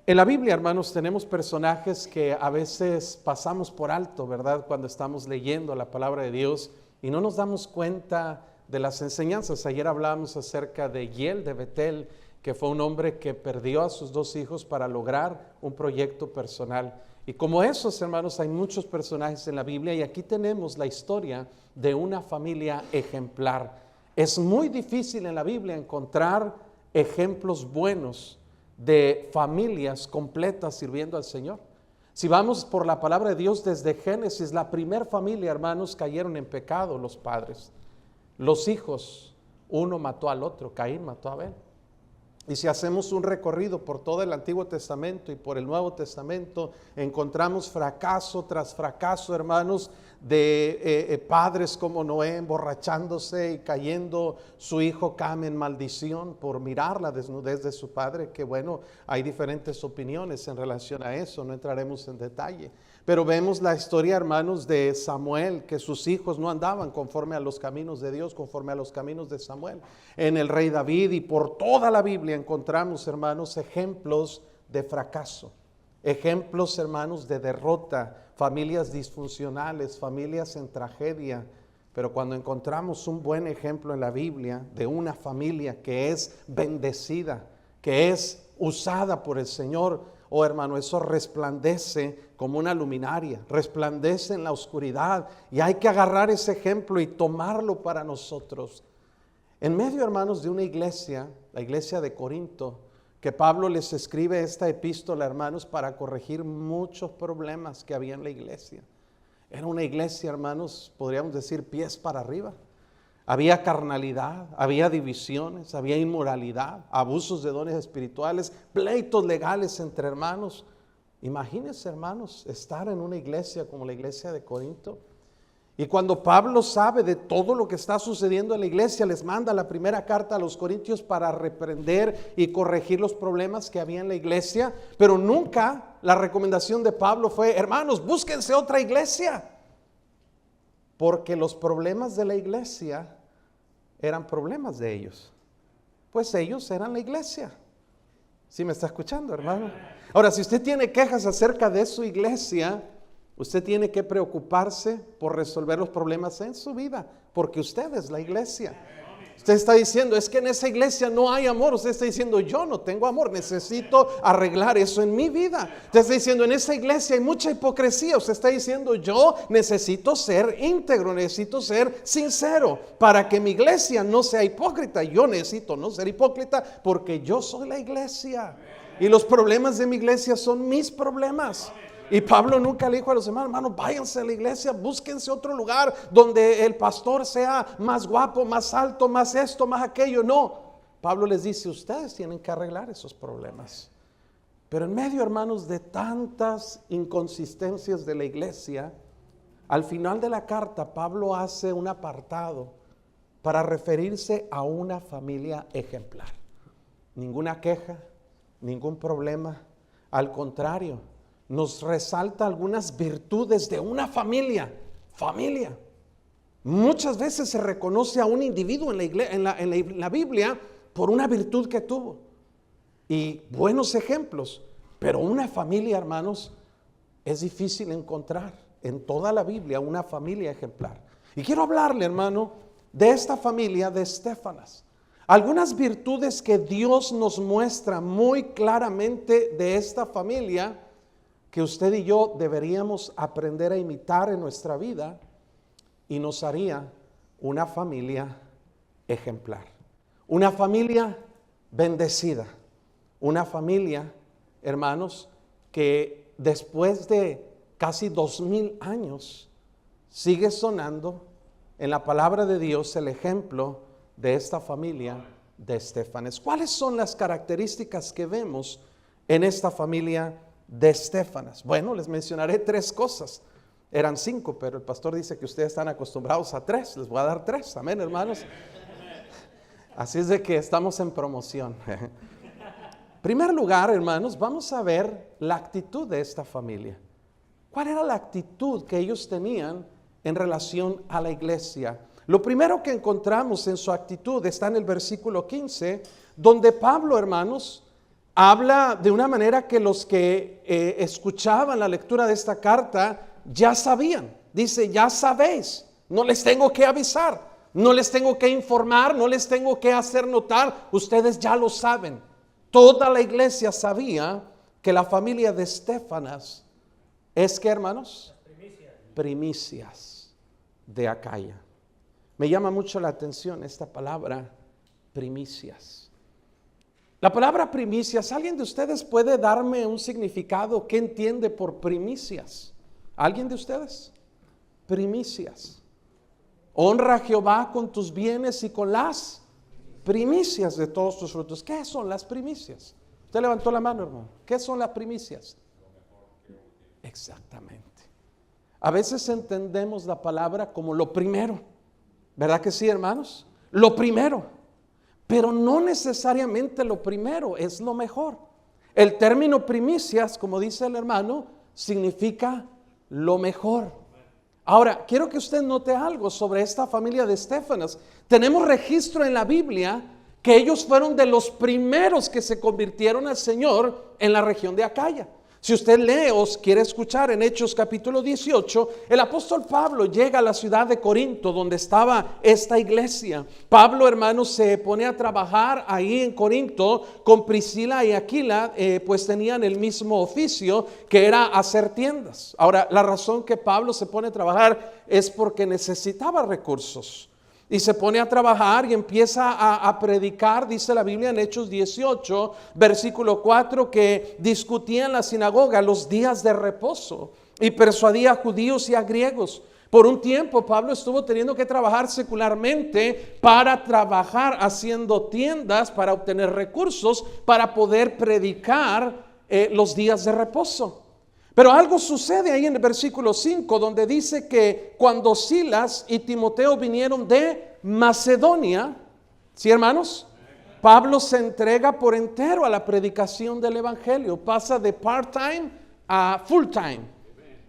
En la Biblia, hermanos, tenemos personajes que a veces pasamos por alto, ¿verdad? Cuando estamos leyendo la palabra de Dios y no nos damos cuenta de las enseñanzas. Ayer hablábamos acerca de Hiel de Betel, que fue un hombre que perdió a sus 2 hijos para lograr un proyecto personal. Y como esos, hermanos, hay muchos personajes en la Biblia y aquí tenemos la historia de una familia ejemplar. Es muy difícil en la Biblia encontrar ejemplos buenos de familias completas sirviendo al Señor. Si vamos por la palabra de Dios desde Génesis, la primera familia, hermanos, cayeron en pecado los padres. Los hijos, uno mató al otro, Caín mató a Abel. Y si hacemos un recorrido por todo el Antiguo Testamento y por el Nuevo Testamento, encontramos fracaso tras fracaso, hermanos, de padres como Noé emborrachándose y cayendo su hijo Cam en maldición por mirar la desnudez de su padre, que bueno, hay diferentes opiniones en relación a eso, no entraremos en detalle. Pero vemos la historia, hermanos, de Samuel, que sus hijos no andaban conforme a los caminos de Dios, conforme a los caminos de Samuel. En el rey David y por toda la Biblia encontramos, hermanos, ejemplos de fracaso. Ejemplos, hermanos, de derrota, familias disfuncionales, familias en tragedia. Pero cuando encontramos un buen ejemplo en la Biblia de una familia que es bendecida, que es usada por el Señor, oh hermano, eso resplandece como una luminaria, resplandece en la oscuridad y hay que agarrar ese ejemplo y tomarlo para nosotros. En medio, hermanos, de una iglesia, la iglesia de Corinto, que Pablo les escribe esta epístola, hermanos, para corregir muchos problemas que había en la iglesia. Era una iglesia, hermanos, podríamos decir pies para arriba. Había carnalidad, había divisiones, había inmoralidad, abusos de dones espirituales, pleitos legales entre hermanos. Imagínense, hermanos, estar en una iglesia como la iglesia de Corinto. Y cuando Pablo sabe de todo lo que está sucediendo en la iglesia, les manda la primera carta a los corintios para reprender y corregir los problemas que había en la iglesia. Pero nunca la recomendación de Pablo fue: hermanos, búsquense otra iglesia. Porque los problemas de la iglesia eran problemas de ellos. Pues ellos eran la iglesia. ¿Sí me está escuchando, hermano? Ahora, si usted tiene quejas acerca de su iglesia, usted tiene que preocuparse por resolver los problemas en su vida, porque usted es la iglesia. Usted está diciendo: es que en esa iglesia no hay amor. Usted está diciendo: yo no tengo amor, necesito arreglar eso en mi vida. Usted está diciendo: en esa iglesia hay mucha hipocresía. Usted está diciendo: yo necesito ser íntegro, necesito ser sincero para que mi iglesia no sea hipócrita. Yo necesito no ser hipócrita porque yo soy la iglesia y los problemas de mi iglesia son mis problemas. Y Pablo nunca le dijo a los demás: hermanos, váyanse a la iglesia, búsquense otro lugar donde el pastor sea más guapo, más alto, más esto, más aquello. No, Pablo les dice: ustedes tienen que arreglar esos problemas. Pero en medio, hermanos, de tantas inconsistencias de la iglesia, al final de la carta Pablo hace un apartado para referirse a una familia ejemplar. Ninguna queja, ningún problema, al contrario, nos resalta algunas virtudes de una familia. Muchas veces se reconoce a un individuo en la Biblia por una virtud que tuvo y buenos ejemplos, pero una familia, hermanos, es difícil encontrar en toda la Biblia una familia ejemplar. Y quiero hablarle, hermano, de esta familia de Estéfanas. Algunas virtudes que Dios nos muestra muy claramente de esta familia, que usted y yo deberíamos aprender a imitar en nuestra vida y nos haría una familia ejemplar, una familia bendecida, una familia, hermanos, que después de casi 2000 años sigue sonando en la palabra de Dios el ejemplo de esta familia de Estéfanas. ¿Cuáles son las características que vemos en esta familia de Estéfanas? Bueno, les mencionaré 3 cosas. Eran 5, pero el pastor dice que ustedes están acostumbrados a 3. Les voy a dar 3, amén, hermanos. Así es de que estamos en promoción. En primer lugar, hermanos, vamos a ver la actitud de esta familia. ¿Cuál era la actitud que ellos tenían en relación a la iglesia? Lo primero que encontramos en su actitud está en el versículo 15, donde Pablo, hermanos, habla de una manera que los que escuchaban la lectura de esta carta ya sabían. Dice, ya sabéis, no les tengo que avisar, no les tengo que informar, no les tengo que hacer notar, ustedes ya lo saben. Toda la iglesia sabía que la familia de Estéfanas es, ¿qué, hermanos? Primicias de Acaya. Me llama mucho la atención esta palabra, primicias. La palabra primicias, ¿alguien de ustedes puede darme un significado? ¿Qué entiende por primicias? ¿Alguien de ustedes? Primicias. Honra a Jehová con tus bienes y con las primicias de todos tus frutos. ¿Qué son las primicias? Usted levantó la mano, hermano. ¿Qué son las primicias? Exactamente. A veces entendemos la palabra como lo primero. ¿Verdad que sí, hermanos? Lo primero. Pero no necesariamente lo primero es lo mejor. El término primicias, como dice el hermano, significa lo mejor. Ahora, quiero que usted note algo sobre esta familia de Estéfanas. Tenemos registro en la Biblia que ellos fueron de los primeros que se convirtieron al Señor en la región de Acaya. Si usted lee o quiere escuchar en Hechos capítulo 18, el apóstol Pablo llega a la ciudad de Corinto donde estaba esta iglesia. Pablo, hermanos, se pone a trabajar ahí en Corinto con Priscila y Aquila, pues tenían el mismo oficio que era hacer tiendas. Ahora, la razón que Pablo se pone a trabajar es porque necesitaba recursos. Y se pone a trabajar y empieza a predicar, dice la Biblia en Hechos 18, versículo 4, que discutía en la sinagoga los días de reposo y persuadía a judíos y a griegos. Por un tiempo Pablo estuvo teniendo que trabajar secularmente para trabajar haciendo tiendas, para obtener recursos, para poder predicar los días de reposo. Pero algo sucede ahí en el versículo 5, donde dice que cuando Silas y Timoteo vinieron de Macedonia, ¿sí, hermanos? Pablo se entrega por entero a la predicación del evangelio, pasa de part-time a full-time.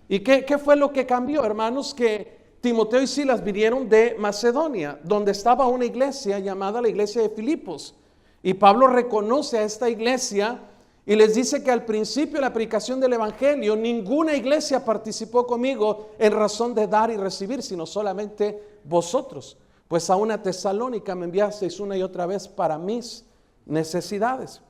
¿Y qué fue lo que cambió, hermanos? Que Timoteo y Silas vinieron de Macedonia, donde estaba una iglesia llamada la iglesia de Filipos. Y Pablo reconoce a esta iglesia y les dice que al principio de la predicación del evangelio ninguna iglesia participó conmigo en razón de dar y recibir, sino solamente vosotros. Pues a una Tesalónica me enviasteis una y otra vez para mis necesidades.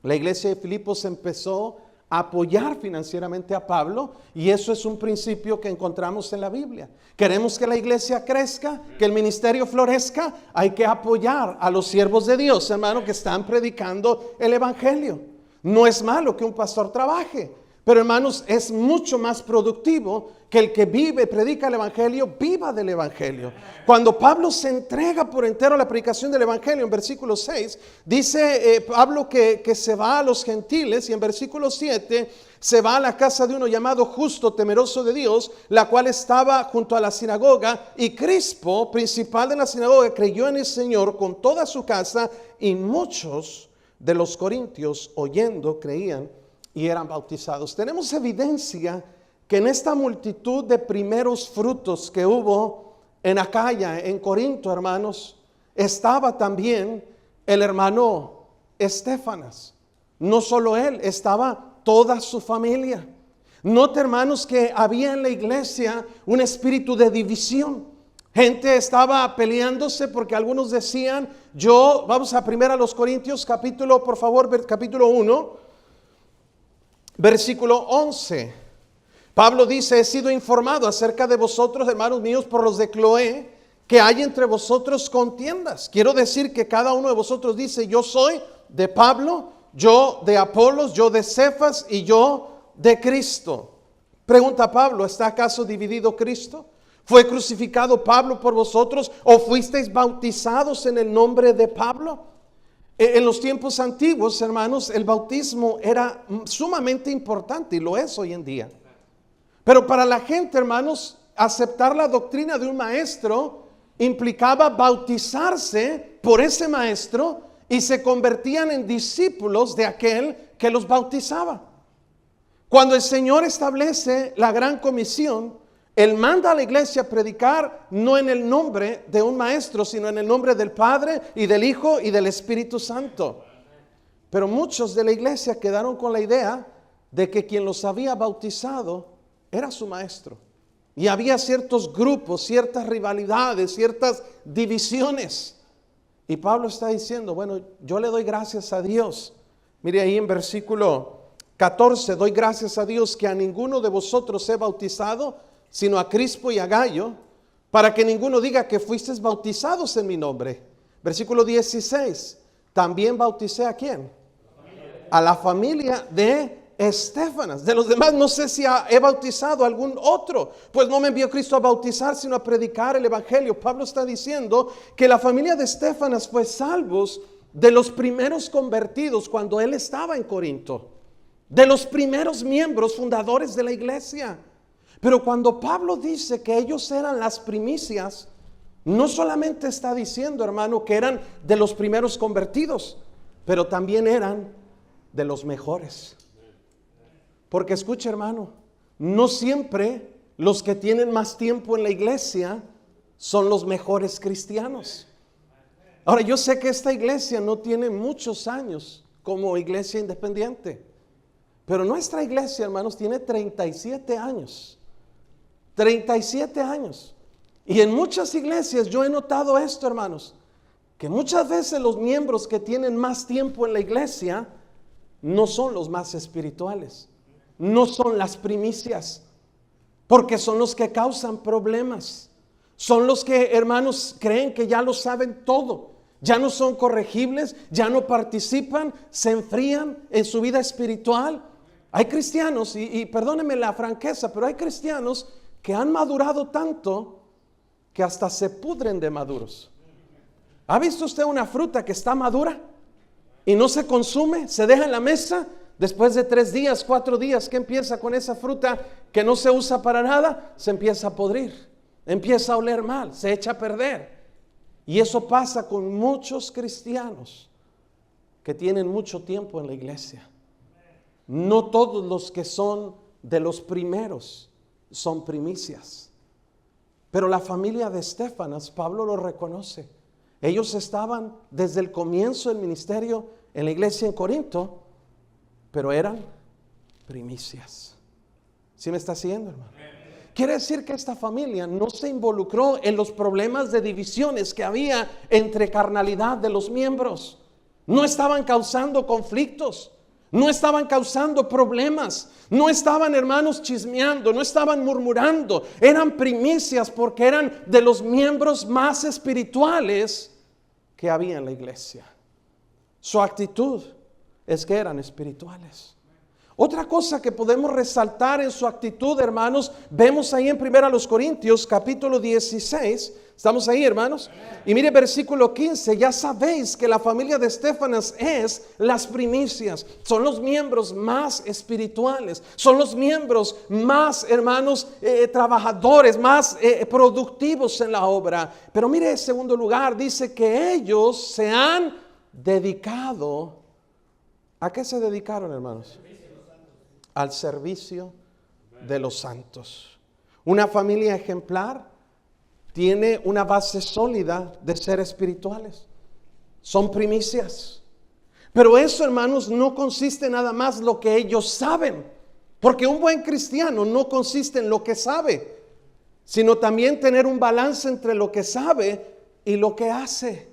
La iglesia de Filipos empezó a apoyar financieramente a Pablo, y eso es un principio que encontramos en la Biblia. Queremos que la iglesia crezca, que el ministerio florezca, hay que apoyar a los siervos de Dios, hermano, que están predicando el evangelio. No es malo que un pastor trabaje, pero hermanos, es mucho más productivo que el que vive, predica el evangelio, viva del evangelio. Cuando Pablo se entrega por entero a la predicación del evangelio, en versículo 6, dice Pablo que se va a los gentiles, y en versículo 7 se va a la casa de uno llamado Justo, temeroso de Dios, la cual estaba junto a la sinagoga, y Crispo, principal de la sinagoga, creyó en el Señor con toda su casa, y muchos de los corintios, oyendo, creían y eran bautizados. Tenemos evidencia que en esta multitud de primeros frutos que hubo en Acaya, en Corinto, hermanos, estaba también el hermano Estéfanas. No solo él, estaba toda su familia. Note, hermanos, que había en la iglesia un espíritu de división. Gente estaba peleándose porque algunos decían, vamos a primero a los Corintios, capítulo 1, versículo 11. Pablo dice, he sido informado acerca de vosotros, hermanos míos, por los de Cloé, que hay entre vosotros contiendas. Quiero decir que cada uno de vosotros dice, yo soy de Pablo, yo de Apolos, yo de Cefas y yo de Cristo. Pregunta Pablo, ¿está acaso dividido Cristo? ¿Fue crucificado Pablo por vosotros o fuisteis bautizados en el nombre de Pablo? En los tiempos antiguos, hermanos, el bautismo era sumamente importante y lo es hoy en día. Pero para la gente, hermanos, aceptar la doctrina de un maestro implicaba bautizarse por ese maestro y se convertían en discípulos de aquel que los bautizaba. Cuando el Señor establece la gran comisión, Él manda a la iglesia a predicar no en el nombre de un maestro, sino en el nombre del Padre y del Hijo y del Espíritu Santo. Pero muchos de la iglesia quedaron con la idea de que quien los había bautizado era su maestro. Y había ciertos grupos, ciertas rivalidades, ciertas divisiones. Y Pablo está diciendo, bueno, yo le doy gracias a Dios. Mire ahí en versículo 14, doy gracias a Dios que a ninguno de vosotros he bautizado, sino a Crispo y a Gayo, para que ninguno diga que fuisteis bautizados en mi nombre. Versículo 16, también bauticé ¿a quién? A la familia de Estéfanas. De los demás no sé si he bautizado a algún otro, pues no me envió Cristo a bautizar, sino a predicar el evangelio. Pablo está diciendo que la familia de Estéfanas fue salvos de los primeros convertidos cuando él estaba en Corinto, de los primeros miembros fundadores de la iglesia. Pero cuando Pablo dice que ellos eran las primicias, no solamente está diciendo, hermano, que eran de los primeros convertidos, pero también eran de los mejores. Porque escuche, hermano, no siempre los que tienen más tiempo en la iglesia son los mejores cristianos. Ahora, yo sé que esta iglesia no tiene muchos años como iglesia independiente, pero nuestra iglesia, hermanos, tiene 37 años. 37 años. Y en muchas iglesias yo he notado esto, hermanos, que muchas veces los miembros que tienen más tiempo en la iglesia no son los más espirituales, no son las primicias, porque son los que causan problemas, son los que, hermanos, creen que ya lo saben todo, ya no son corregibles, ya no participan, se enfrían en su vida espiritual. Hay cristianos, y perdónenme la franqueza, pero hay cristianos que han madurado tanto que hasta se pudren de maduros. ¿Ha visto usted una fruta que está madura y no se consume? Se deja en la mesa. Después de 3 días, 4 días, ¿qué empieza con esa fruta que no se usa para nada? Se empieza a podrir, empieza a oler mal, se echa a perder. Y eso pasa con muchos cristianos que tienen mucho tiempo en la iglesia. No todos los que son de los primeros son primicias. Pero la familia de Estéfanas, Pablo lo reconoce. Ellos estaban desde el comienzo del ministerio en la iglesia en Corinto, pero eran primicias. ¿Sí me está siguiendo, hermano? Quiere decir que esta familia no se involucró en los problemas de divisiones que había entre carnalidad de los miembros. No estaban causando conflictos, no estaban causando problemas, no estaban, hermanos, chismeando, no estaban murmurando. Eran primicias porque eran de los miembros más espirituales que había en la iglesia. Su actitud es que eran espirituales. Otra cosa que podemos resaltar en su actitud, hermanos, vemos ahí en 1 Corintios capítulo 16. ¿Estamos ahí, hermanos? Y mire versículo 15, ya sabéis que la familia de Estéfanas es las primicias. Son los miembros más espirituales. Son los miembros más, hermanos, trabajadores, más productivos en la obra. Pero mire, en segundo lugar, dice que ellos se han dedicado. ¿A qué se dedicaron, hermanos? Al servicio de los santos. Una familia ejemplar tiene una base sólida de ser espirituales. Son primicias. Pero eso, hermanos, no consiste nada más lo que ellos saben. Porque un buen cristiano no consiste en lo que sabe, sino también tener un balance entre lo que sabe y lo que hace.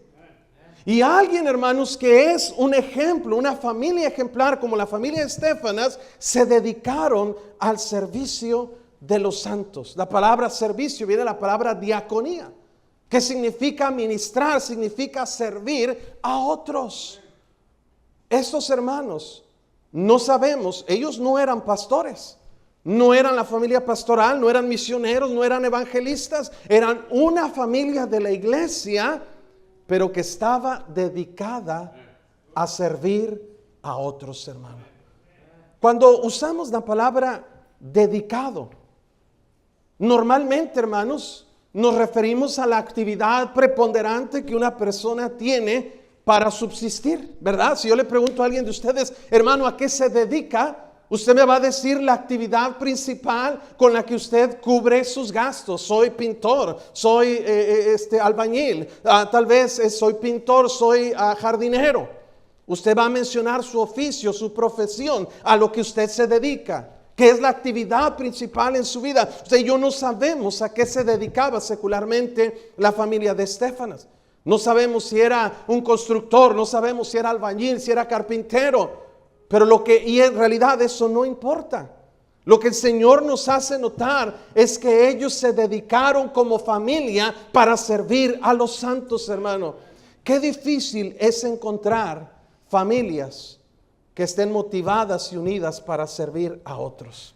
Y alguien, hermanos, que es un ejemplo, una familia ejemplar como la familia de Estéfanas, se dedicaron al servicio de los santos. La palabra servicio viene de la palabra diaconía, que significa ministrar, significa servir a otros. Estos hermanos, no sabemos, ellos no eran pastores, no eran la familia pastoral, no eran misioneros, no eran evangelistas, eran una familia de la iglesia, pero que estaba dedicada a servir a otros, hermanos. Cuando usamos la palabra dedicado, normalmente, hermanos, nos referimos a la actividad preponderante que una persona tiene para subsistir, ¿verdad? Si yo le pregunto a alguien de ustedes, hermano, ¿a qué se dedica? Usted me va a decir la actividad principal con la que usted cubre sus gastos. Soy pintor, soy albañil, tal vez soy pintor, soy jardinero. Usted va a mencionar su oficio, su profesión, a lo que usted se dedica, que es la actividad principal en su vida. Usted y yo no sabemos a qué se dedicaba secularmente la familia de Estéfanas. No sabemos si era un constructor, no sabemos si era albañil, si era carpintero, pero y en realidad eso no importa. Lo que el Señor nos hace notar es que ellos se dedicaron como familia para servir a los santos, hermano. Qué difícil es encontrar familias que estén motivadas y unidas para servir a otros.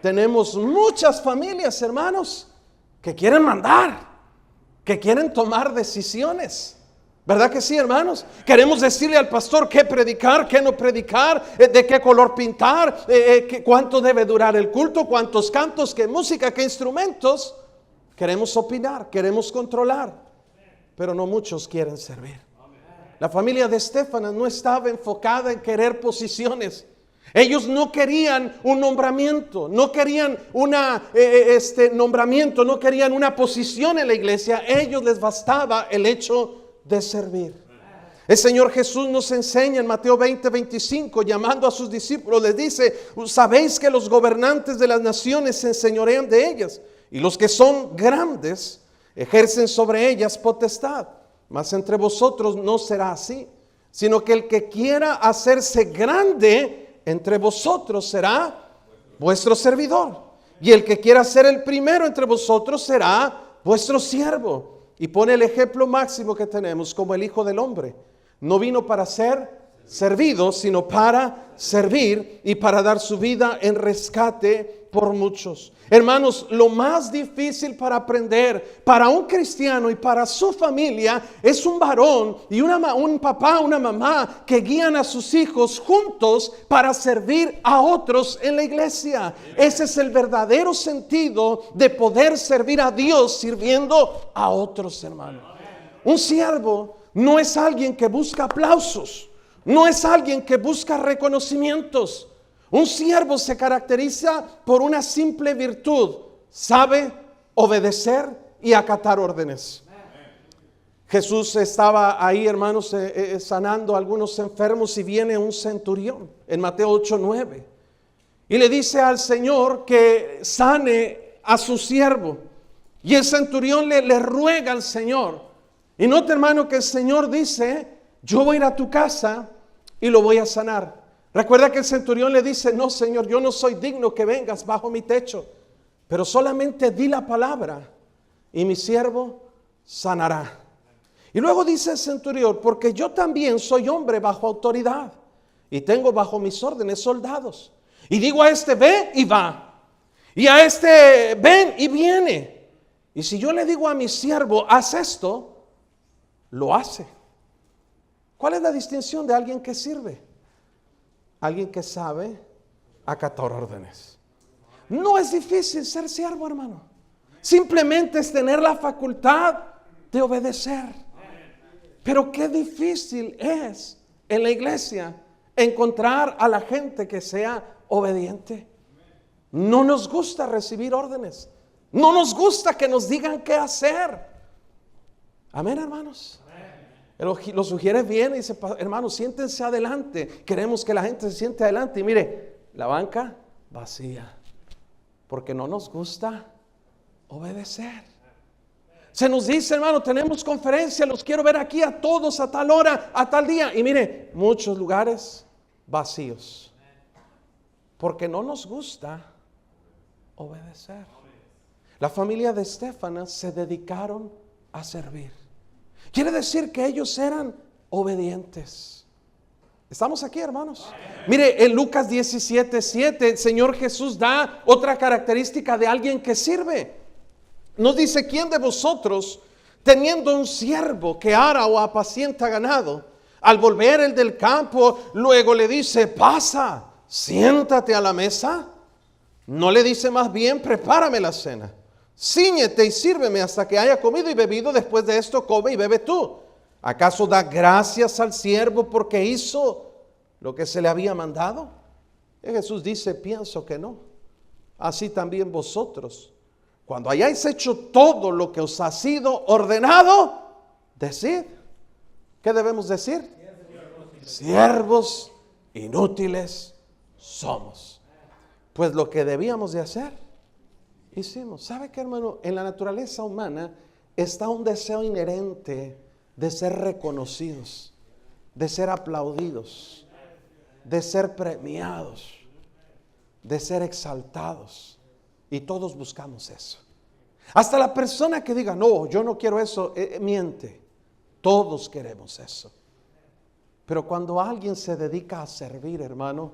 Tenemos muchas familias, hermanos, que quieren mandar, que quieren tomar decisiones. ¿Verdad que sí, hermanos? Queremos decirle al pastor qué predicar, qué no predicar, de qué color pintar, cuánto debe durar el culto, cuántos cantos, qué música, qué instrumentos. Queremos opinar, queremos controlar, pero no muchos quieren servir. La familia de Estéfanas no estaba enfocada en querer posiciones. Ellos no querían un nombramiento, no querían nombramiento, no querían una posición en la iglesia. A ellos les bastaba el hecho de servir. El Señor Jesús nos enseña en Mateo 20:25, llamando a sus discípulos, les dice: sabéis que los gobernantes de las naciones se enseñorean de ellas, y los que son grandes ejercen sobre ellas potestad. Mas entre vosotros no será así, sino que el que quiera hacerse grande entre vosotros será vuestro servidor, y el que quiera ser el primero entre vosotros será vuestro siervo. Y pone el ejemplo máximo que tenemos como el Hijo del Hombre. No vino para ser servido, sino para servir y para dar su vida en rescate por muchos. Hermanos, lo más difícil para aprender para un cristiano y para su familia es un varón y un papá, una mamá que guían a sus hijos juntos para servir a otros en la iglesia. Ese es el verdadero sentido de poder servir a Dios sirviendo a otros, hermanos. Un siervo no es alguien que busca aplausos, no es alguien que busca reconocimientos. Un siervo se caracteriza por una simple virtud: sabe obedecer y acatar órdenes. Jesús estaba ahí, hermanos, sanando a algunos enfermos, y viene un centurión en Mateo 8:9 y le dice al Señor que sane a su siervo. Y el centurión le ruega al Señor. Y nota, hermano, que el Señor dice: yo voy a ir a tu casa y lo voy a sanar. Recuerda que el centurión le dice: no, Señor, yo no soy digno que vengas bajo mi techo, pero solamente di la palabra y mi siervo sanará. Y luego dice el centurión: porque yo también soy hombre bajo autoridad y tengo bajo mis órdenes soldados. Y digo a este: ve, y va. Y a este: ven, y viene. Y si yo le digo a mi siervo: haz esto, lo hace. ¿Cuál es la distinción de alguien que sirve? Alguien que sabe acatar órdenes. No es difícil ser siervo, hermano. Simplemente es tener la facultad de obedecer. Pero qué difícil es en la iglesia encontrar a la gente que sea obediente. No nos gusta recibir órdenes. No nos gusta que nos digan qué hacer. Amén, hermanos. Los sugieres vienen y dice: hermanos, siéntense adelante. Queremos que la gente se siente adelante. Y mire, la banca vacía, porque no nos gusta obedecer. Se nos dice: hermano, tenemos conferencia, los quiero ver aquí a todos a tal hora, a tal día. Y mire, muchos lugares vacíos, porque no nos gusta obedecer. La familia de Estéfanas se dedicaron a servir. Quiere decir que ellos eran obedientes. ¿Estamos aquí, hermanos? Mire, en Lucas 17:7 el Señor Jesús da otra característica de alguien que sirve. Nos dice: ¿quién de vosotros, teniendo un siervo que ara o apacienta ganado, al volver el del campo, luego le dice: pasa, siéntate a la mesa? ¿No le dice más bien: prepárame la cena? Cíñete y sírveme hasta que haya comido y bebido, después de esto come y bebe tú. ¿Acaso da gracias al siervo porque hizo lo que se le había mandado? Y Jesús dice: pienso que no. Así también vosotros, cuando hayáis hecho todo lo que os ha sido ordenado, decid. ¿Qué debemos decir? Siervos inútiles somos. Pues lo que debíamos de hacer, hicimos. ¿Sabe qué, hermano? En la naturaleza humana está un deseo inherente de ser reconocidos, de ser aplaudidos, de ser premiados, de ser exaltados. Y todos buscamos eso. Hasta la persona que diga, no, yo no quiero eso, miente. Todos queremos eso. Pero cuando alguien se dedica a servir, hermano,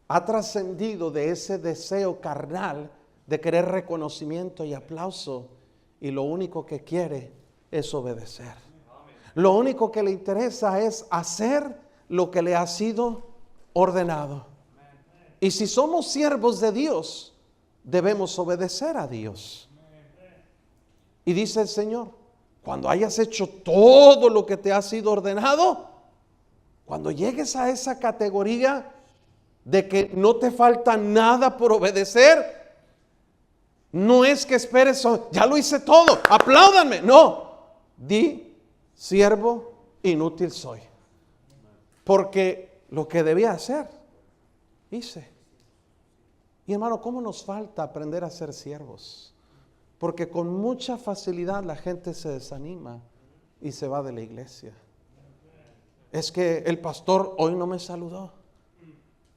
ha trascendido de ese deseo carnal de querer reconocimiento y aplauso, y lo único que quiere es obedecer. Lo único que le interesa es hacer lo que le ha sido ordenado. Y si somos siervos de Dios, debemos obedecer a Dios. Y dice el Señor, cuando hayas hecho todo lo que te ha sido ordenado, cuando llegues a esa categoría de que no te falta nada por obedecer, no es que esperes, ya lo hice todo, apláudanme. No, di, siervo inútil soy. Porque lo que debía hacer, hice. Y hermano, ¿cómo nos falta aprender a ser siervos? Porque con mucha facilidad la gente se desanima y se va de la iglesia. Es que el pastor hoy no me saludó.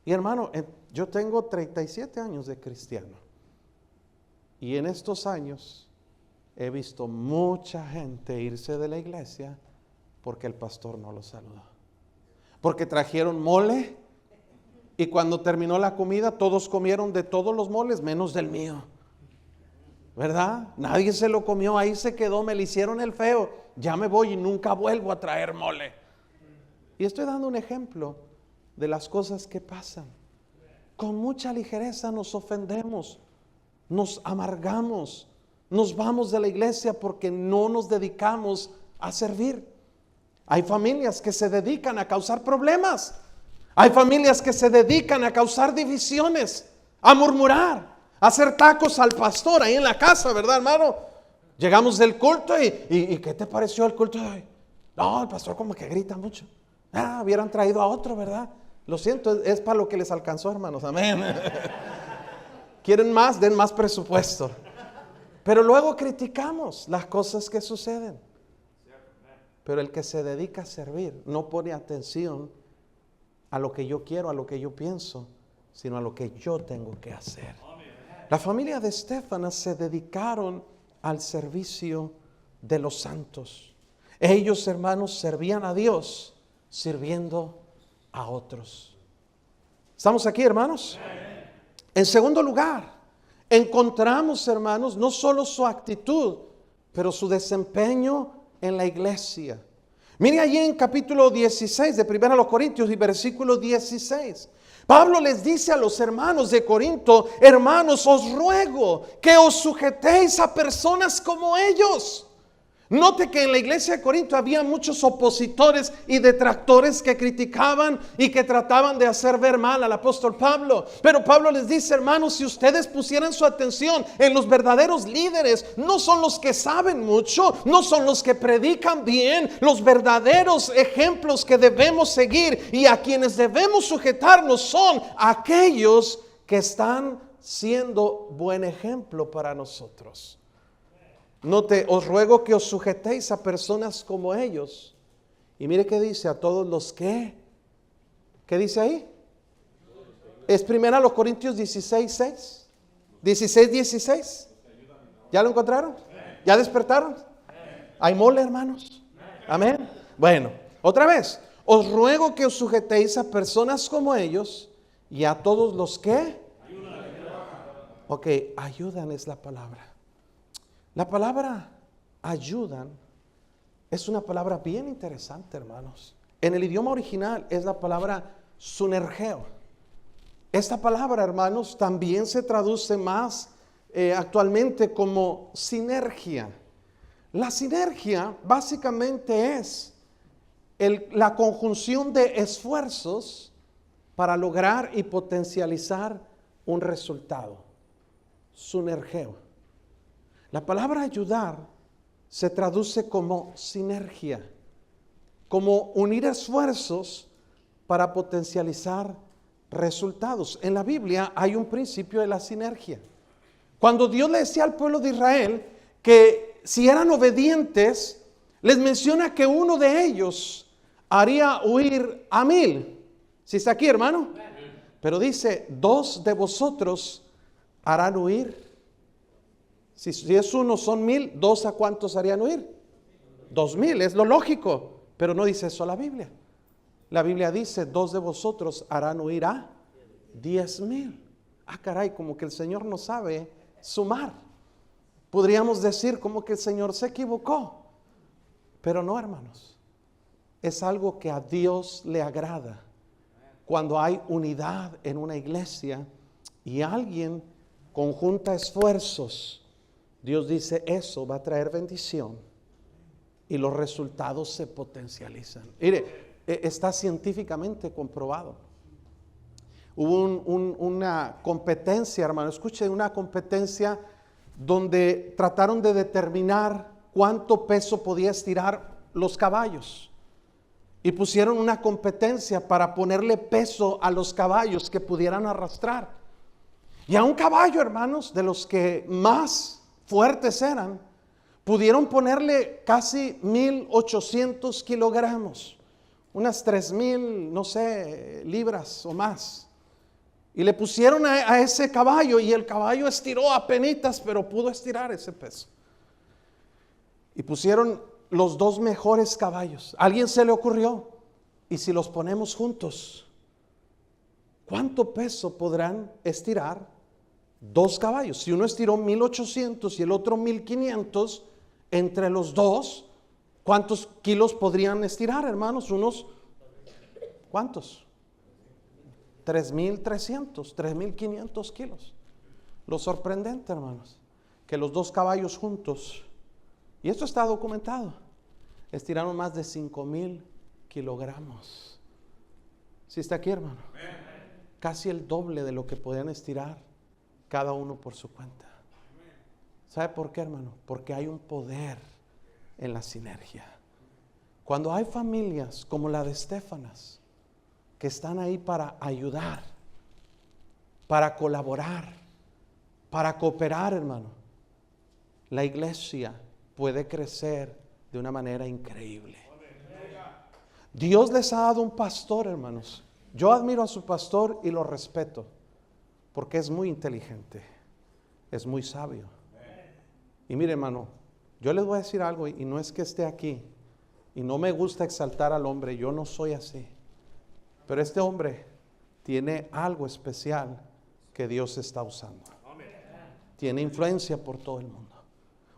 Y hermano, yo tengo 37 años de cristiano. Y en estos años he visto mucha gente irse de la iglesia porque el pastor no lo saludó. Porque trajeron mole y cuando terminó la comida todos comieron de todos los moles menos del mío. ¿Verdad? Nadie se lo comió, ahí se quedó, me le hicieron el feo. Ya me voy y nunca vuelvo a traer mole. Y estoy dando un ejemplo de las cosas que pasan. Con mucha ligereza nos ofendemos, nos amargamos, nos vamos de la iglesia porque no nos dedicamos a servir. Hay familias que se dedican a causar problemas. Hay familias que se dedican a causar divisiones, a murmurar, a hacer tacos al pastor ahí en la casa, ¿verdad, hermano? Llegamos del culto y ¿qué te pareció el culto de hoy? No, el pastor como que grita mucho. Hubieran traído a otro, ¿verdad? Lo siento, es para lo que les alcanzó, hermanos, amén. ¿Quieren más? Den más presupuesto. Pero luego criticamos las cosas que suceden. Pero el que se dedica a servir no pone atención a lo que yo quiero, a lo que yo pienso, sino a lo que yo tengo que hacer. La familia de Estefanas se dedicaron al servicio de los santos. Ellos, hermanos, servían a Dios sirviendo a otros. ¿Estamos aquí, hermanos? En segundo lugar, encontramos, hermanos, no solo su actitud, pero su desempeño en la iglesia. Mire allí en capítulo 16 de 1 Corintios y versículo 16. Pablo les dice a los hermanos de Corinto: hermanos, os ruego que os sujetéis a personas como ellos. Note que en la iglesia de Corinto había muchos opositores y detractores que criticaban y que trataban de hacer ver mal al apóstol Pablo. Pero Pablo les dice: hermanos, si ustedes pusieran su atención en los verdaderos líderes, no son los que saben mucho, no son los que predican bien, los verdaderos ejemplos que debemos seguir y a quienes debemos sujetarnos son aquellos que están siendo buen ejemplo para nosotros. Note, os ruego que os sujetéis a personas como ellos. Y mire qué dice: a todos los que. ¿Qué dice ahí? Es 1 Corintios 16:6. 16:16. ¿Ya lo encontraron? ¿Ya despertaron? ¿Hay mole, hermanos? Amén. Bueno, otra vez. Os ruego que os sujetéis a personas como ellos y a todos los que. Ok, ayudan es la palabra. La palabra ayudan es una palabra bien interesante, hermanos. En el idioma original es la palabra sunergeo. Esta palabra, hermanos, también se traduce más actualmente como sinergia. La sinergia básicamente es la conjunción de esfuerzos para lograr y potencializar un resultado. Sunergeo. La palabra ayudar se traduce como sinergia, como unir esfuerzos para potencializar resultados. En la Biblia hay un principio de la sinergia. Cuando Dios le decía al pueblo de Israel que si eran obedientes, les menciona que uno de ellos haría huir a 1000. ¿Sí está aquí, hermano? Pero dice, 2 de vosotros harán huir. Si es uno son 1000, 2 a cuántos harían huir? 2000, es lo lógico. Pero no dice eso la Biblia. La Biblia dice, 2 de vosotros harán huir a 10,000. Ah, caray, como que el Señor no sabe sumar. Podríamos decir como que el Señor se equivocó. Pero no, hermanos. Es algo que a Dios le agrada. Cuando hay unidad en una iglesia y alguien conjunta esfuerzos, Dios dice, eso va a traer bendición y los resultados se potencializan. Mire, está científicamente comprobado. Hubo una competencia, hermano, escuche, una competencia donde trataron de determinar cuánto peso podía estirar los caballos. Y pusieron una competencia para ponerle peso a los caballos que pudieran arrastrar. Y a un caballo, hermanos, de los que más fuertes eran, pudieron ponerle casi 1800 kilogramos, unas 3000, no sé, libras o más. Y le pusieron a ese caballo y el caballo estiró apenitas, pero pudo estirar ese peso. Y pusieron los 2 mejores caballos. ¿A alguien se le ocurrió? Y si los ponemos juntos, ¿cuánto peso podrán estirar 2 caballos? Si uno estiró 1800 y el otro 1500, entre los dos, ¿cuántos kilos podrían estirar, hermanos? ¿Cuántos? 3300, 3500 kilos. Lo sorprendente, hermanos, que los 2 caballos juntos, y esto está documentado, estiraron más de 5000 kilogramos. ¿Sí está aquí, hermano? Casi el doble de lo que podían estirar cada uno por su cuenta. ¿Sabe por qué, hermano? Porque hay un poder en la sinergia. Cuando hay familias como la de Estéfanas, que están ahí para ayudar, para colaborar, para cooperar, hermano, la iglesia puede crecer de una manera increíble. Dios les ha dado un pastor, hermanos. Yo admiro a su pastor y lo respeto, porque es muy inteligente, es muy sabio. Y mire, hermano, yo les voy a decir algo, y no es que esté aquí, y no me gusta exaltar al hombre, yo no soy así. Pero este hombre tiene algo especial que Dios está usando. Tiene influencia por todo el mundo.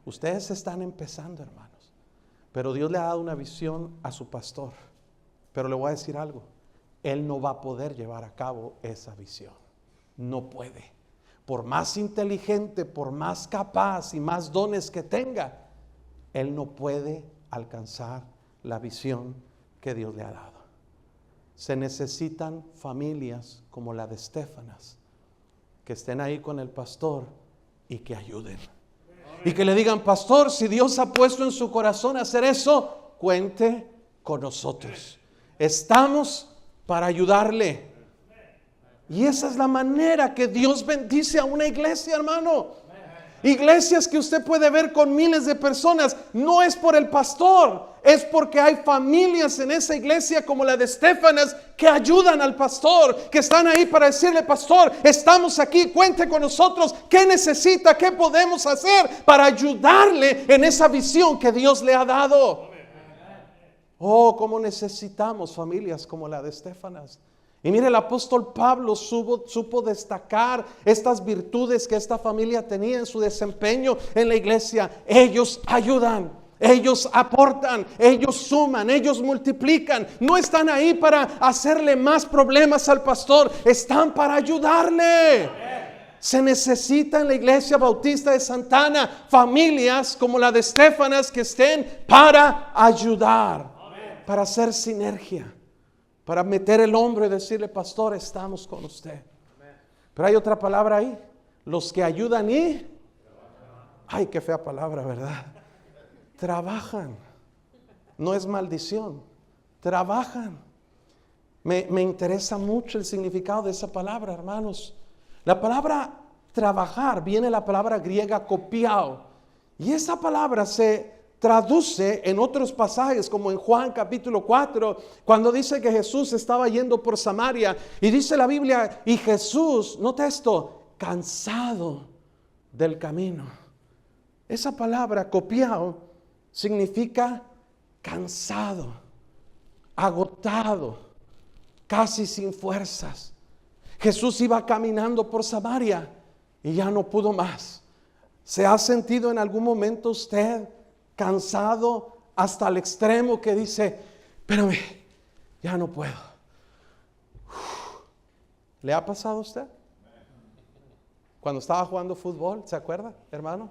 Ustedes están empezando, hermanos, pero Dios le ha dado una visión a su pastor. Pero le voy a decir algo, él no va a poder llevar a cabo esa visión. No puede. Por más inteligente, por más capaz y más dones que tenga, él no puede alcanzar la visión que Dios le ha dado. Se necesitan familias como la de Estéfanas, que estén ahí con el pastor y que ayuden. Y que le digan, pastor, si Dios ha puesto en su corazón hacer eso, cuente con nosotros. Estamos para ayudarle. Y esa es la manera que Dios bendice a una iglesia, hermano. Iglesias que usted puede ver con miles de personas, no es por el pastor, es porque hay familias en esa iglesia como la de Estéfanas que ayudan al pastor, que están ahí para decirle, pastor, estamos aquí, cuente con nosotros, ¿qué necesita? ¿Qué podemos hacer para ayudarle en esa visión que Dios le ha dado? Oh, cómo necesitamos familias como la de Estéfanas. Y mire, el apóstol Pablo supo destacar estas virtudes que esta familia tenía en su desempeño en la iglesia. Ellos ayudan, ellos aportan, ellos suman, ellos multiplican. No están ahí para hacerle más problemas al pastor, están para ayudarle. Se necesita en la iglesia bautista de Santana familias como la de Estéfanas que estén para ayudar, para hacer sinergia, para meter el hombro y decirle, pastor, estamos con usted. Pero hay otra palabra ahí, los que ayudan y, ay, qué fea palabra, ¿verdad? Trabajan, no es maldición, trabajan. Me interesa mucho el significado de esa palabra, hermanos. La palabra trabajar viene de la palabra griega kopiao. Y esa palabra se traduce en otros pasajes, como en Juan capítulo 4, cuando dice que Jesús estaba yendo por Samaria. Y dice la Biblia, y Jesús, nota esto, cansado del camino. Esa palabra kopiao significa cansado, agotado, casi sin fuerzas. Jesús iba caminando por Samaria y ya no pudo más. ¿Se ha sentido en algún momento usted cansado hasta el extremo que dice, espérame, ya no puedo? ¿Le ha pasado a usted? Cuando estaba jugando fútbol, ¿se acuerda, hermano?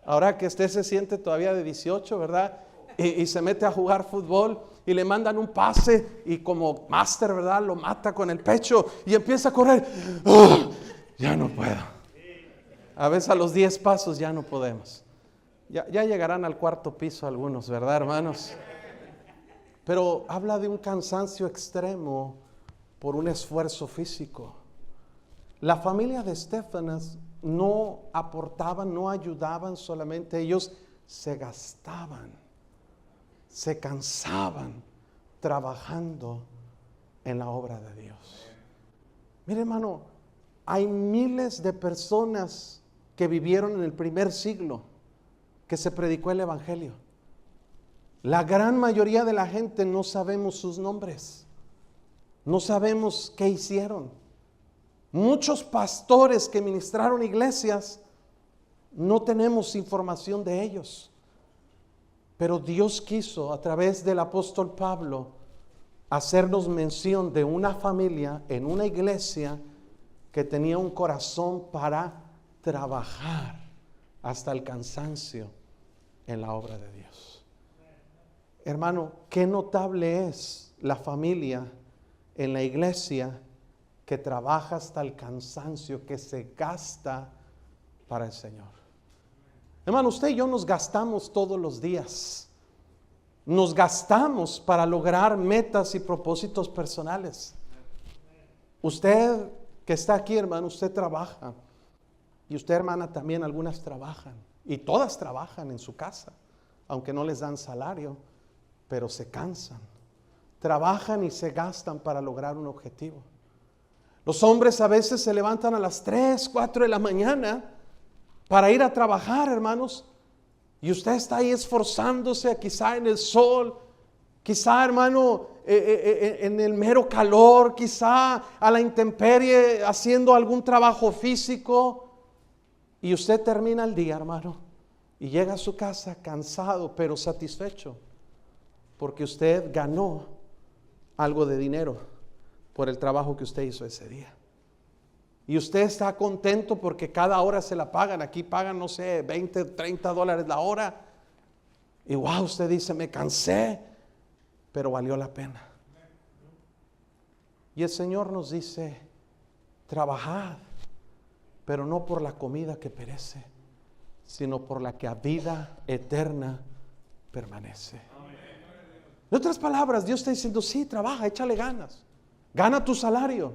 Ahora que usted se siente todavía de 18, ¿verdad? Y se mete a jugar fútbol y le mandan un pase y como máster, ¿verdad? Lo mata con el pecho y empieza a correr. ¡Oh! Ya no puedo. A veces a los 10 pasos ya no podemos. Ya llegarán al cuarto piso algunos, ¿verdad, hermanos? Pero habla de un cansancio extremo por un esfuerzo físico. La familia de Estéfanas no aportaban, no ayudaban solamente, ellos se gastaban, se cansaban trabajando en la obra de Dios. Mire, hermano, hay miles de personas que vivieron en el primer siglo que se predicó el evangelio. La gran mayoría de la gente no sabemos sus nombres, no sabemos qué hicieron. Muchos pastores que ministraron iglesias, no tenemos información de ellos. Pero Dios quiso a través del apóstol Pablo hacernos mención de una familia en una iglesia que tenía un corazón para trabajar hasta el cansancio en la obra de Dios. Hermano, qué notable es la familia en la iglesia que trabaja hasta el cansancio, que se gasta para el Señor. Hermano, usted y yo nos gastamos todos los días. Nos gastamos para lograr metas y propósitos personales. Usted que está aquí, hermano, usted trabaja. Y usted, hermana, también algunas trabajan. Y todas trabajan en su casa, aunque no les dan salario, pero se cansan. Trabajan y se gastan para lograr un objetivo. Los hombres a veces se levantan a las 3, 4 de la mañana para ir a trabajar, hermanos. Y usted está ahí esforzándose, quizá en el sol, quizá, hermano, en el mero calor, quizá a la intemperie, haciendo algún trabajo físico. Y usted termina el día, hermano, y llega a su casa cansado, pero satisfecho, porque usted ganó algo de dinero por el trabajo que usted hizo ese día. Y usted está contento porque cada hora se la pagan. Aquí pagan, no sé, 20, 30 dólares la hora. Y wow, usted dice, me cansé, pero valió la pena. Y el Señor nos dice, trabajad, pero no por la comida que perece, sino por la que a vida eterna permanece. En otras palabras, Dios está diciendo, sí, trabaja, échale ganas. Gana tu salario,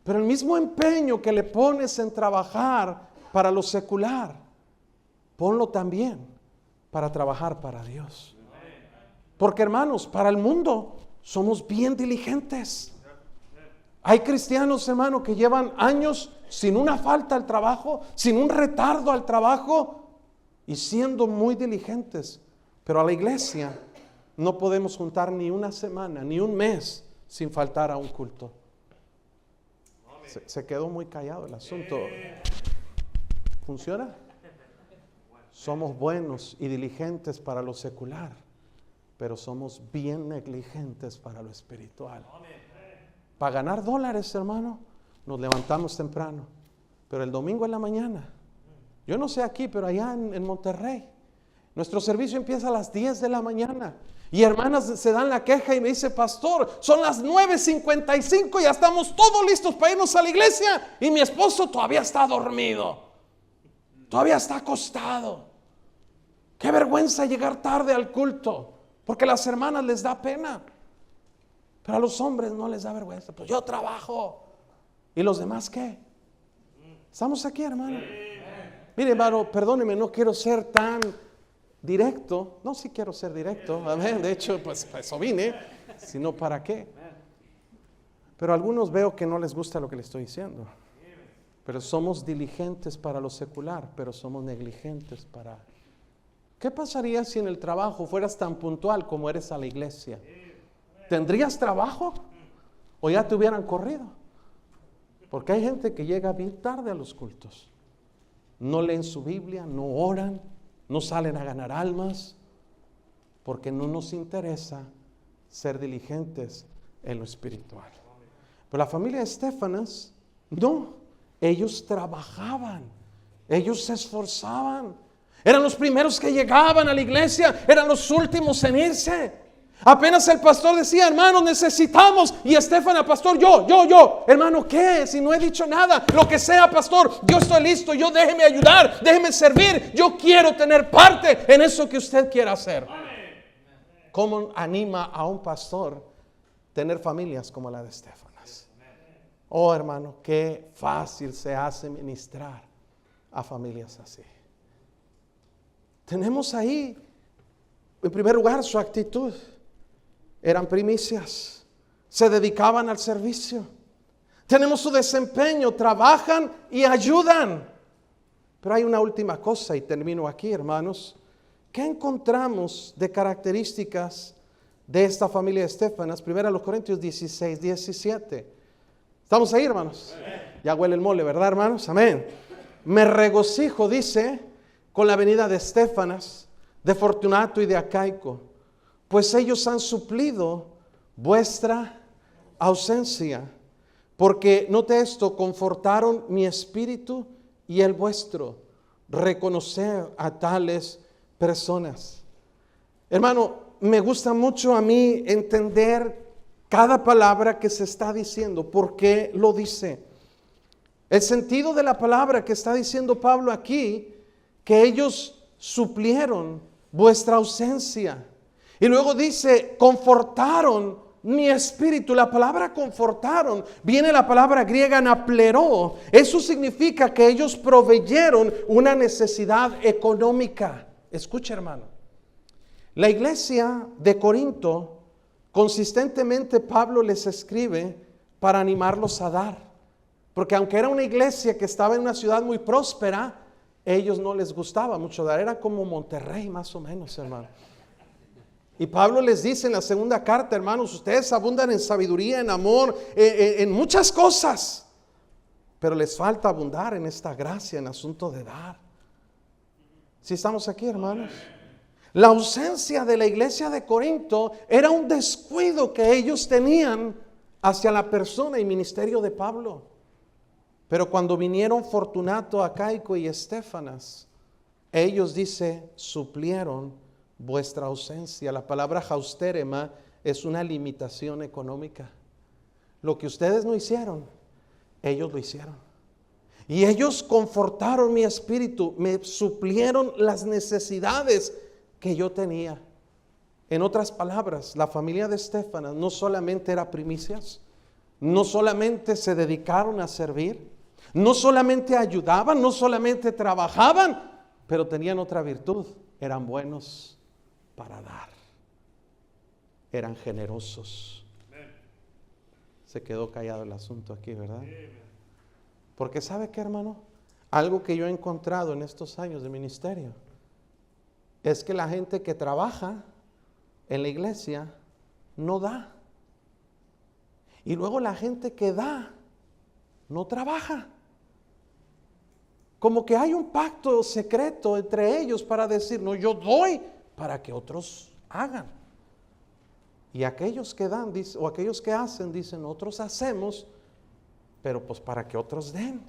pero el mismo empeño que le pones en trabajar para lo secular, ponlo también para trabajar para Dios. Porque, hermanos, para el mundo somos bien diligentes. Hay cristianos, hermanos, que llevan años sin una falta al trabajo, sin un retardo al trabajo y siendo muy diligentes. Pero a la iglesia no podemos juntar ni una semana, ni un mes sin faltar a un culto. Se quedó muy callado el asunto. ¿Funciona? Somos buenos y diligentes para lo secular, pero somos bien negligentes para lo espiritual. Para ganar dólares, hermano, nos levantamos temprano, pero el domingo en la mañana, yo no sé aquí, pero allá en Monterrey, nuestro servicio empieza a las 10 de la mañana. Y hermanas se dan la queja y me dice, pastor, son las 9:55, ya estamos todos listos para irnos a la iglesia y mi esposo todavía está dormido, todavía está acostado. Qué vergüenza llegar tarde al culto, porque a las hermanas les da pena. Pero a los hombres no les da vergüenza. Pues yo trabajo. ¿Y los demás qué? Estamos aquí, hermano. Mire, hermano, perdóneme, no quiero ser tan directo. No, sí quiero ser directo. Amén. De hecho, pues eso vine. Si no, ¿para qué? Pero a algunos veo que no les gusta lo que les estoy diciendo. Pero somos diligentes para lo secular, pero somos negligentes para... ¿Qué pasaría si en el trabajo fueras tan puntual como eres a la iglesia? ¿Tendrías trabajo? ¿O ya te hubieran corrido? Porque hay gente que llega bien tarde a los cultos. No leen su Biblia, no oran, no salen a ganar almas, porque no nos interesa ser diligentes en lo espiritual. Pero la familia de Estéfanas, no, ellos trabajaban, ellos se esforzaban, eran los primeros que llegaban a la iglesia, eran los últimos en irse. Apenas el pastor decía, hermano, necesitamos, y Estéfanas, pastor, yo, hermano, ¿qué? Si no he dicho nada, lo que sea, pastor, yo estoy listo, yo déjeme ayudar, déjeme servir, yo quiero tener parte en eso que usted quiera hacer. ¿Cómo anima a un pastor tener familias como la de Estéfanas? Oh, hermano, qué fácil se hace ministrar a familias así. Tenemos ahí, en primer lugar, su actitud. Eran primicias, se dedicaban al servicio. Tenemos su desempeño, trabajan y ayudan. Pero hay una última cosa y termino aquí, hermanos. ¿Qué encontramos de características de esta familia de Estéfanas? 1 Corintios 16, 17. ¿Estamos ahí, hermanos? Ya huele el mole, ¿verdad, hermanos? Amén. Me regocijo, dice, con la venida de Estéfanas, de Fortunato y de Acaico, pues ellos han suplido vuestra ausencia, porque, note esto, confortaron mi espíritu y el vuestro. Reconocer a tales personas. Hermano, me gusta mucho a mí entender cada palabra que se está diciendo. ¿Por qué lo dice? El sentido de la palabra que está diciendo Pablo aquí, que ellos suplieron vuestra ausencia. Y luego dice, confortaron mi espíritu. La palabra confortaron, viene la palabra griega napleró. Eso significa que ellos proveyeron una necesidad económica. Escucha, hermano. La iglesia de Corinto, consistentemente Pablo les escribe para animarlos a dar. Porque aunque era una iglesia que estaba en una ciudad muy próspera, ellos no les gustaba mucho dar. Era como Monterrey más o menos, hermano. Y Pablo les dice en la segunda carta, hermanos, ustedes abundan en sabiduría, en amor, en muchas cosas, pero les falta abundar en esta gracia, en asunto de dar. ¿Sí estamos aquí, hermanos? La ausencia de la iglesia de Corinto era un descuido que ellos tenían hacia la persona y ministerio de Pablo. Pero cuando vinieron Fortunato, Acaico y Estéfanas, ellos, dice, suplieron vuestra ausencia. La palabra hausterema es una limitación económica. Lo que ustedes no hicieron, ellos lo hicieron. Y ellos confortaron mi espíritu, me suplieron las necesidades que yo tenía. En otras palabras, la familia de Estéfanas no solamente era primicias, no solamente se dedicaron a servir, no solamente ayudaban, no solamente trabajaban, pero tenían otra virtud, eran buenos para dar, eran generosos. Se quedó callado el asunto aquí, ¿verdad? Porque ¿sabe qué, hermano? Algo que yo he encontrado en estos años de ministerio es que la gente que trabaja en la iglesia no da, y luego la gente que da no trabaja. Como que hay un pacto secreto entre ellos para decir, no, yo doy para que otros hagan. Y aquellos que dan, o aquellos que hacen, dicen, otros hacemos, pero pues para que otros den.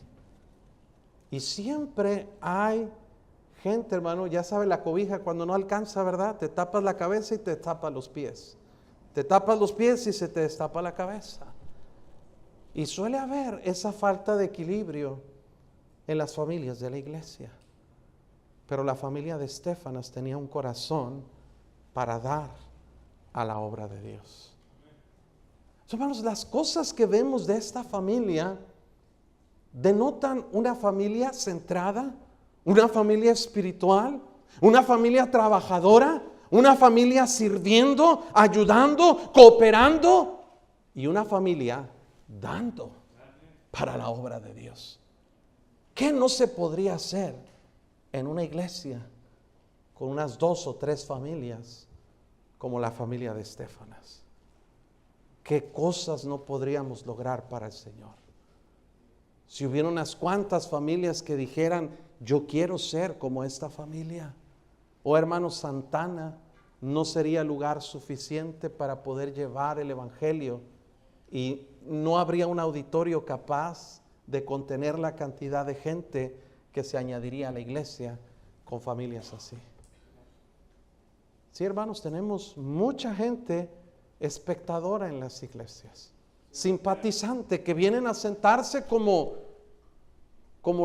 Y siempre hay gente, hermano, ya sabe la cobija cuando no alcanza, ¿verdad? Te tapas la cabeza y te tapas los pies. Te tapas los pies y se te destapa la cabeza. Y suele haber esa falta de equilibrio en las familias de la iglesia. Pero la familia de Estéfanas tenía un corazón para dar a la obra de Dios. Hermanos, las cosas que vemos de esta familia denotan una familia centrada, una familia espiritual, una familia trabajadora, una familia sirviendo, ayudando, cooperando y una familia dando para la obra de Dios. ¿Qué no se podría hacer en una iglesia con unas 2 o 3 familias como la familia de Estéfanas? ¿Qué cosas no podríamos lograr para el Señor? Si hubiera unas cuantas familias que dijeran, yo quiero ser como esta familia. Oh, hermano, Santana no sería lugar suficiente para poder llevar el evangelio y no habría un auditorio capaz de contener la cantidad de gente que se añadiría a la iglesia con familias así. Sí, hermanos, tenemos mucha gente espectadora en las iglesias, simpatizante, que vienen a sentarse como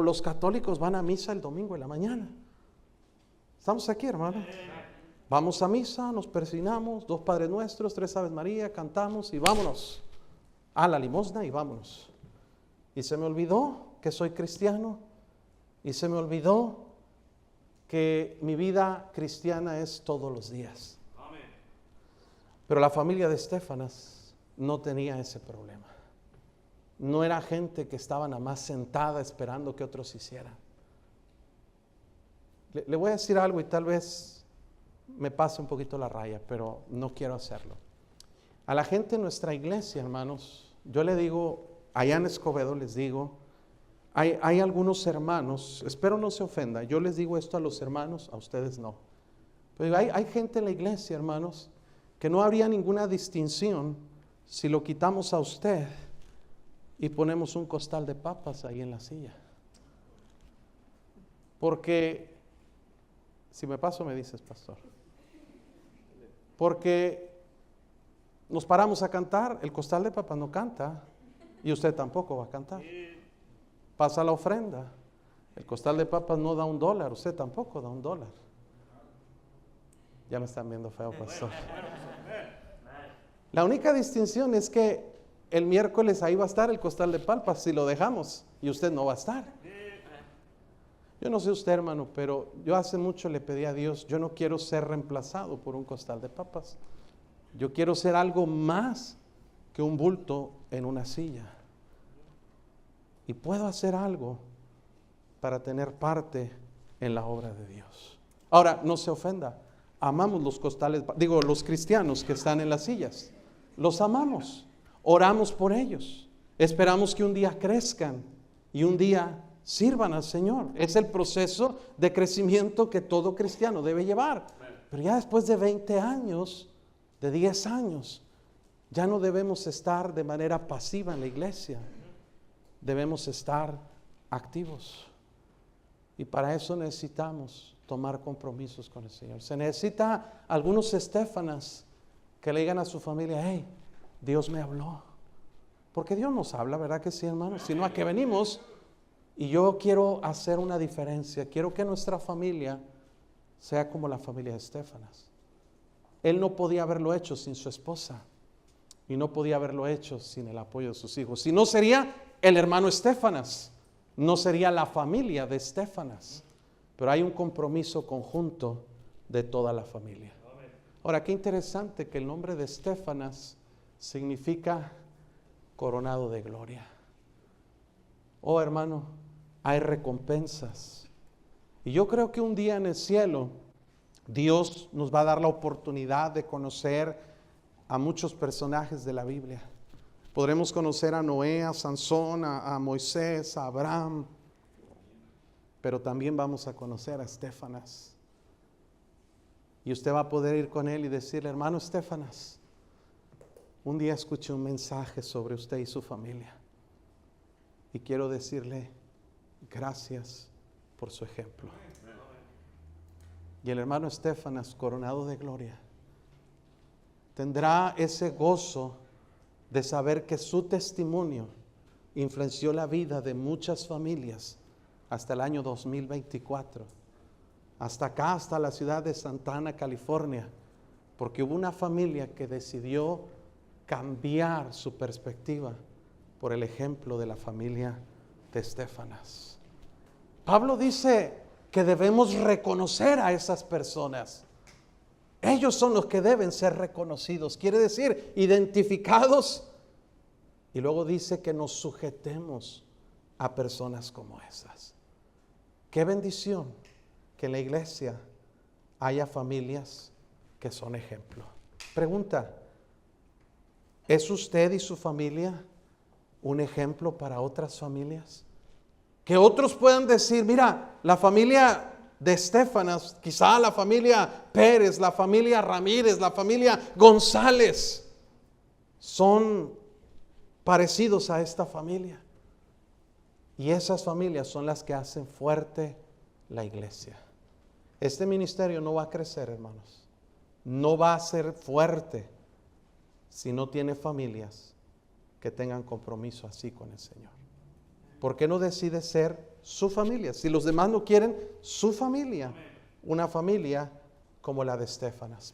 los católicos van a misa el domingo en la mañana. Estamos aquí, hermano. Vamos a misa, nos persignamos, 2 Padres Nuestros, 3 Aves María, cantamos y vámonos a la limosna y vámonos. Y se me olvidó que soy cristiano y se me olvidó que mi vida cristiana es todos los días. Pero la familia de Estéfanas no tenía ese problema. No era gente que estaba nada más sentada esperando que otros hicieran. Le voy a decir algo y tal vez me pase un poquito la raya, pero no quiero hacerlo. A la gente en nuestra iglesia, hermanos, yo le digo, allá en Escobedo les digo, hay algunos hermanos, espero no se ofenda, yo les digo esto a los hermanos, a ustedes no. Pero hay gente en la iglesia, hermanos, que no habría ninguna distinción si lo quitamos a usted y ponemos un costal de papas ahí en la silla. Porque, si me paso me dices, pastor, porque nos paramos a cantar, el costal de papas no canta y usted tampoco va a cantar. Pasa la ofrenda, el costal de papas no da $1, usted tampoco da $1. Ya me están viendo feo, pastor. La única distinción es que el miércoles ahí va a estar el costal de papas si lo dejamos y usted no va a estar. Yo no sé usted, hermano, pero yo hace mucho le pedí a Dios, yo no quiero ser reemplazado por un costal de papas. Yo quiero ser algo más que un bulto en una silla. Y puedo hacer algo para tener parte en la obra de Dios. Ahora, no se ofenda, amamos los costales, digo, los cristianos que están en las sillas. Los amamos, oramos por ellos, esperamos que un día crezcan y un día sirvan al Señor. Es el proceso de crecimiento que todo cristiano debe llevar. Pero ya después de 20 años, de 10 años, ya no debemos estar de manera pasiva en la iglesia. Debemos estar activos. Y para eso necesitamos tomar compromisos con el Señor. Se necesita algunos Estéfanas que le digan a su familia, hey, Dios me habló. Porque Dios nos habla, ¿verdad que sí, hermanos? Sino a que venimos y yo quiero hacer una diferencia. Quiero que nuestra familia sea como la familia de Estéfanas. Él no podía haberlo hecho sin su esposa y no podía haberlo hecho sin el apoyo de sus hijos. Si no, sería el hermano Estéfanas, no sería la familia de Estéfanas. Pero hay un compromiso conjunto de toda la familia. Ahora, qué interesante que el nombre de Estéfanas significa coronado de gloria. Oh, hermano, hay recompensas. Y yo creo que un día en el cielo Dios nos va a dar la oportunidad de conocer a muchos personajes de la Biblia. Podremos conocer a Noé, a Sansón, a Moisés, a Abraham, pero también vamos a conocer a Estéfanas. Y usted va a poder ir con él y decirle, hermano Estéfanas, un día escuché un mensaje sobre usted y su familia. Y quiero decirle gracias por su ejemplo. Y el hermano Estéfanas, coronado de gloria, tendrá ese gozo de saber que su testimonio influenció la vida de muchas familias hasta el año 2024. Hasta acá, hasta la ciudad de Santa Ana, California, porque hubo una familia que decidió cambiar su perspectiva por el ejemplo de la familia de Estéfanas. Pablo dice que debemos reconocer a esas personas. Ellos son los que deben ser reconocidos, quiere decir identificados. Y luego dice que nos sujetemos a personas como esas. Qué bendición que en la iglesia haya familias que son ejemplo. Pregunta: ¿es usted y su familia un ejemplo para otras familias? Que otros puedan decir, mira, la familia de Estéfanas, quizá la familia Pérez, la familia Ramírez, la familia González, son parecidos a esta familia. Y esas familias son las que hacen fuerte la iglesia. Este ministerio no va a crecer, hermanos. No va a ser fuerte si no tiene familias que tengan compromiso así con el Señor. ¿Por qué no decide ser su familia? Si los demás no quieren, su familia. Una familia como la de Estéfanas.